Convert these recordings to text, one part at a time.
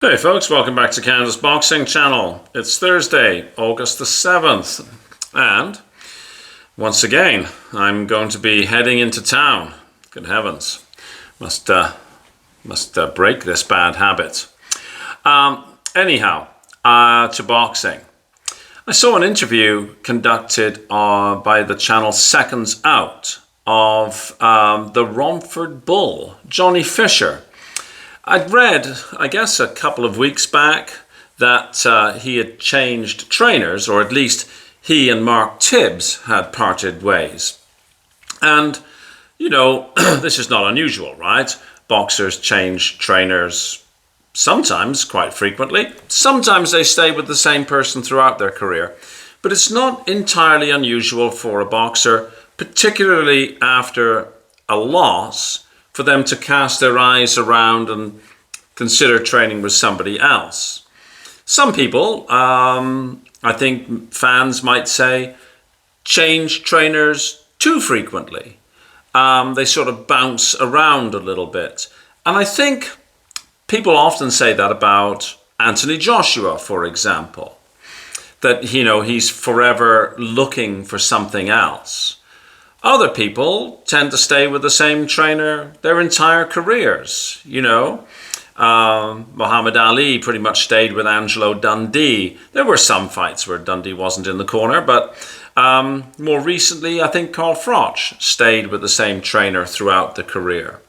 Hey folks, welcome back to Canada's Boxing Channel. It's Thursday, August the 7th, and once again, I'm going to be heading into town. Good heavens, must break this bad habit. Anyhow, to boxing. I saw an interview conducted by the channel Seconds Out of the Romford bull, Johnny Fischer. I'd read, I guess, a couple of weeks back that he had changed trainers, or at least he and Mark Tibbs had parted ways. And, you know, this is not unusual, right? Boxers change trainers sometimes, quite frequently. Sometimes they stay with the same person throughout their career. But it's not entirely unusual for a boxer, particularly after a loss, for them to cast their eyes around and consider training with somebody else. Some people, I think fans might say, change trainers too frequently. They sort of bounce around a little bit. And I think people often say that about Anthony Joshua, for example, that, you know, he's forever looking for something else. Other people tend to stay with the same trainer their entire careers, you know. Muhammad Ali pretty much stayed with Angelo Dundee. There were some fights where Dundee wasn't in the corner, but more recently, I think Carl Froch stayed with the same trainer throughout the career.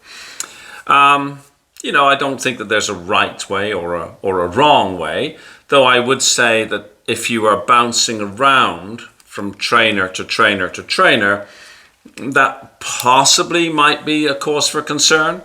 You know, I don't think that there's a right way or a wrong way, though I would say that if you are bouncing around from trainer to trainer to trainer, that possibly might be a cause for concern.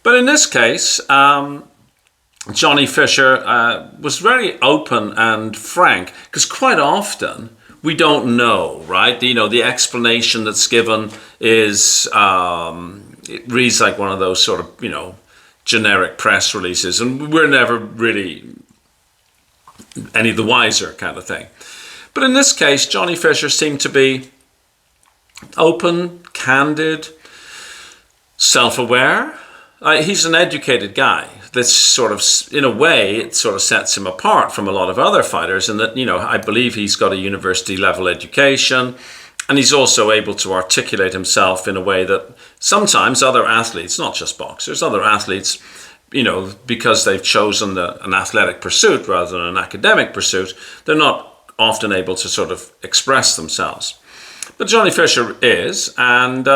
But in this case, Johnny Fischer was very open and frank, because quite often we don't know, right? You know, the explanation that's given is, it reads like one of those sort of, you know, generic press releases, and we're never really any the wiser kind of thing. But in this case, Johnny Fischer seemed to be open, candid, self-aware. He's an educated guy. This sort of, in a way, it sort of sets him apart from a lot of other fighters in that, you know, I believe he's got a university level education, and he's also able to articulate himself in a way that sometimes other athletes, not just boxers, other athletes, you know, because they've chosen an athletic pursuit rather than an academic pursuit, they're not often able to sort of express themselves. But Johnny Fischer is, and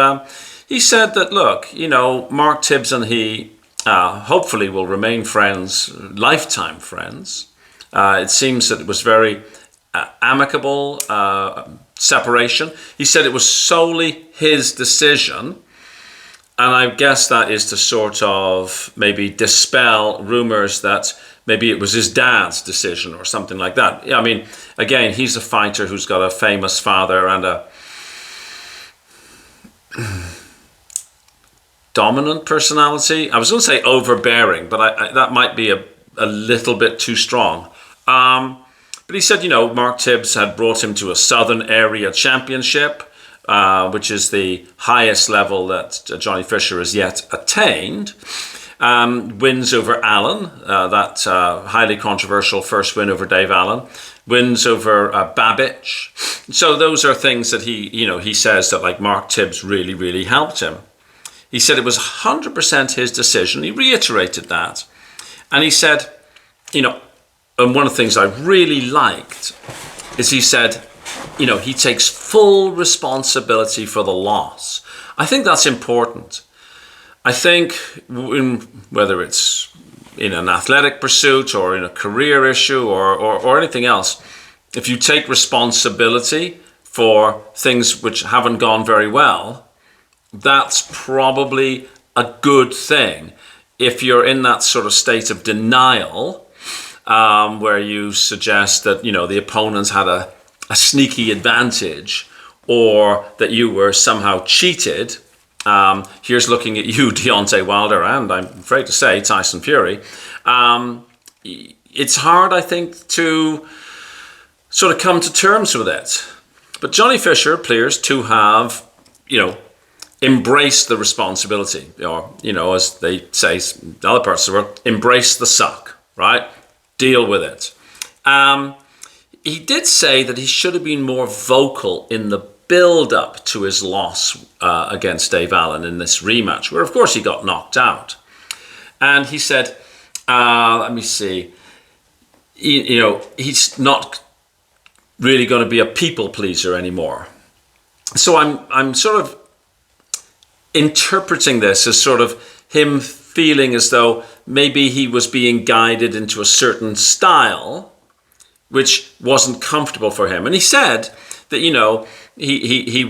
he said that, look, you know, Mark Tibbs and he hopefully will remain friends, lifetime friends. It seems that it was very amicable separation. He said it was solely his decision, and I guess that is to sort of maybe dispel rumors that maybe it was his dad's decision or something like that. I mean, again, he's a fighter who's got a famous father and a dominant personality. I was going to say overbearing, but that might be a little bit too strong. But he said, you know, Mark Tibbs had brought him to a Southern Area Championship, which is the highest level that Johnny Fischer has yet attained. Wins over Allen, that highly controversial first win over Dave Allen. Wins over Babich. So those are things that he says that, like, Mark Tibbs really, really helped him. He said it was 100% his decision. He reiterated that. And he said, you know, and one of the things I really liked is he said, you know, he takes full responsibility for the loss. I think that's important. I think whether it's in an athletic pursuit or in a career issue or anything else, if you take responsibility for things which haven't gone very well, that's probably a good thing. If you're in that sort of state of denial, where you suggest that, you know, the opponents had a sneaky advantage or that you were somehow cheated, here's looking at you, Deontay Wilder, and I'm afraid to say Tyson Fury. It's hard, I think, to sort of come to terms with it. But Johnny Fischer appears to have, you know, embraced the responsibility, or, you know, as they say in other parts of the world, embrace the suck. right? Deal with it. He did say that he should have been more vocal in the build-up to his loss against Dave Allen in this rematch, where of course he got knocked out. And he said, let me see, he's not really going to be a people pleaser anymore. So I'm sort of interpreting this as sort of him feeling as though maybe he was being guided into a certain style which wasn't comfortable for him. And he said that, he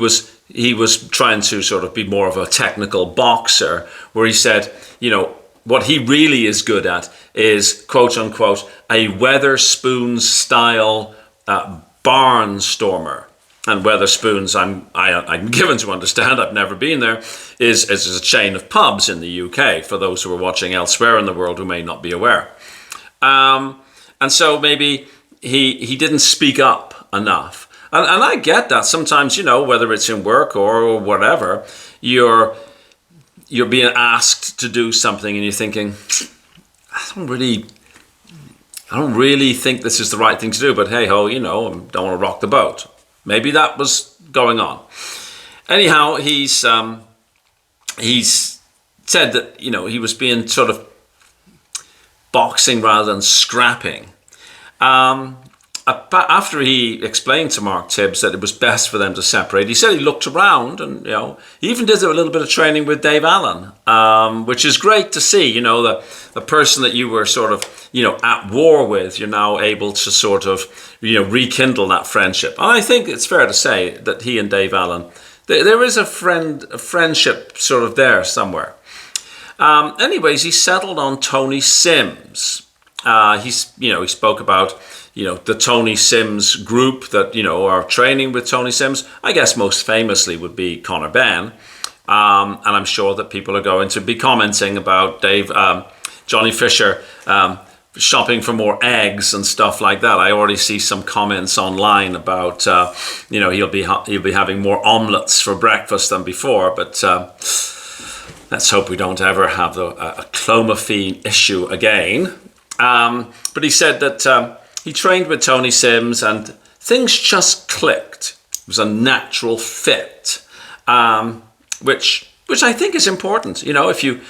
was trying to sort of be more of a technical boxer, where he said, what he really is good at is, quote unquote, a Weatherspoon style barnstormer. And Weatherspoons, I'm given to understand, I've never been there, is a chain of pubs in the UK, for those who are watching elsewhere in the world who may not be aware. And so maybe he didn't speak up enough. And I get that. Sometimes, whether it's in work or whatever, you're being asked to do something and you're thinking, I don't really think this is the right thing to do, but hey ho, I don't want to rock the boat. Maybe that was going on. Anyhow, he's said that, he was being sort of boxing rather than scrapping. After he explained to Mark Tibbs that it was best for them to separate, he said he looked around and, he even did a little bit of training with Dave Allen, which is great to see, the person that you were sort of, at war with, you're now able to sort of, rekindle that friendship. And I think it's fair to say that he and Dave Allen, there is a friendship sort of there somewhere. Anyways, he settled on Tony Sims. He spoke about, the Tony Sims group that, are training with Tony Sims. I guess most famously would be Conor Benn. And I'm sure that people are going to be commenting about Johnny Fischer shopping for more eggs and stuff like that. I already see some comments online about, he'll be having more omelettes for breakfast than before. But let's hope we don't ever have a clomiphene issue again. But he said that he trained with Tony Sims and things just clicked. It was a natural fit, which I think is important. If you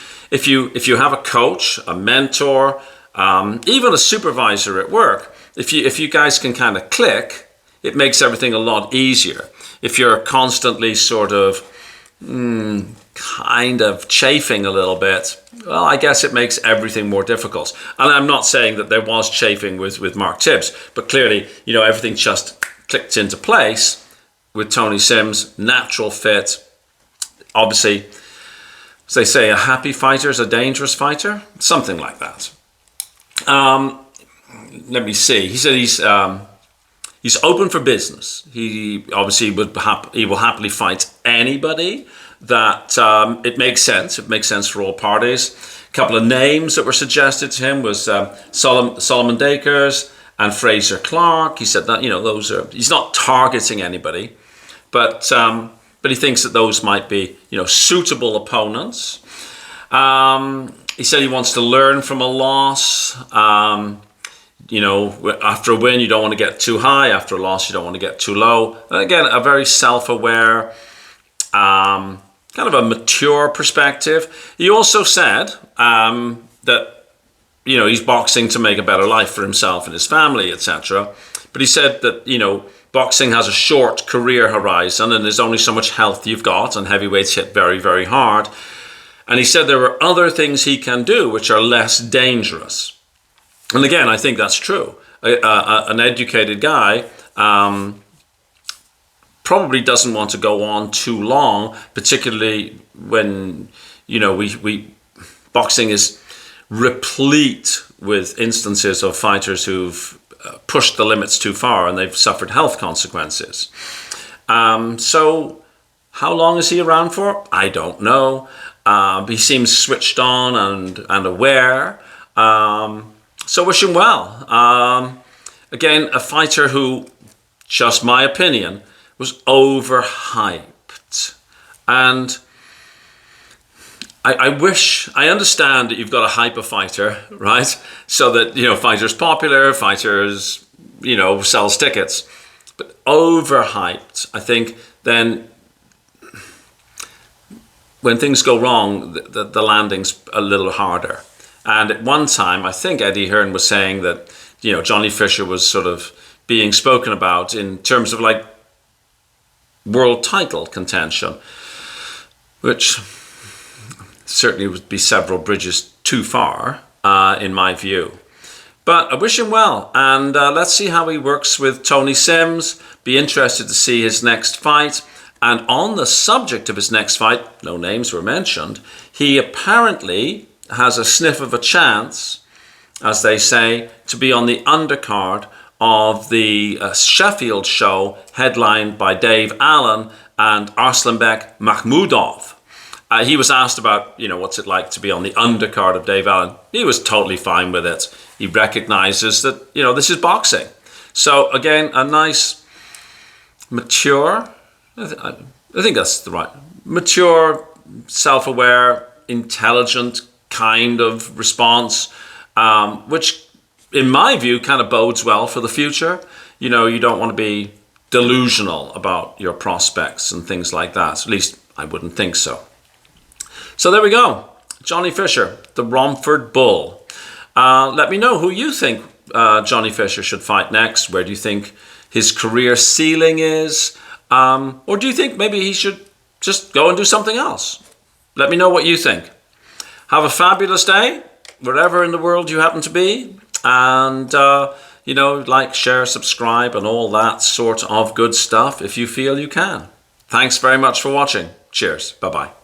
have a coach, a mentor, even a supervisor at work, if you guys can kind of click, it makes everything a lot easier. If you're constantly sort of kind of chafing a little bit, well, I guess it makes everything more difficult. And I'm not saying that there was chafing with Mark Tibbs, but clearly, everything just clicked into place with Tony Sims, natural fit. Obviously, as they say, a happy fighter is a dangerous fighter, something like that. Let me see. He said he's open for business. He obviously he will happily fight anybody that it makes sense. It makes sense for all parties. A couple of names that were suggested to him was Solomon Dakers and Fraser Clark. He said that those are. He's not targeting anybody, but he thinks that those might be suitable opponents. He said he wants to learn from a loss. After a win, you don't want to get too high. After a loss, you don't want to get too low. And again, a very self-aware, kind of a mature perspective. He also said that, he's boxing to make a better life for himself and his family, etc. But he said that, boxing has a short career horizon and there's only so much health you've got, and heavyweights hit very, very hard. And he said there are other things he can do which are less dangerous. And again, I think that's true. An educated guy probably doesn't want to go on too long, particularly when, boxing is replete with instances of fighters who've pushed the limits too far and they've suffered health consequences. So how long is he around for? I don't know. He seems switched on and aware. So wish him well. Again, a fighter who, just my opinion, was overhyped. And I understand that you've got to hype a fighter, right? So that, fighter's popular, fighters, sells tickets. But overhyped, I think then when things go wrong, the landing's a little harder. And at one time, I think Eddie Hearn was saying that, Johnny Fischer was sort of being spoken about in terms of like world title contention, which certainly would be several bridges too far, in my view. But I wish him well, and let's see how he works with Tony Sims. Be interested to see his next fight. And on the subject of his next fight, no names were mentioned, he apparently has a sniff of a chance, as they say, to be on the undercard of the Sheffield show headlined by Dave Allen and Arslanbek Makhmudov. He was asked about, what's it like to be on the undercard of Dave Allen. He was totally fine with it. He recognizes that, this is boxing. So again, a nice, mature, I think that's the right, mature, self-aware, intelligent kind of response, which in my view kind of bodes well for the future. You don't want to be delusional about your prospects and things like that. At least I wouldn't think so. So there we go. Johnny Fischer, the Romford Bull. Let me know who you think Johnny Fischer should fight next. Where do you think his career ceiling is? Or do you think maybe he should just go and do something else? Let me know what you think. Have a fabulous day, wherever in the world you happen to be. And, like, share, subscribe, and all that sort of good stuff if you feel you can. Thanks very much for watching. Cheers. Bye-bye.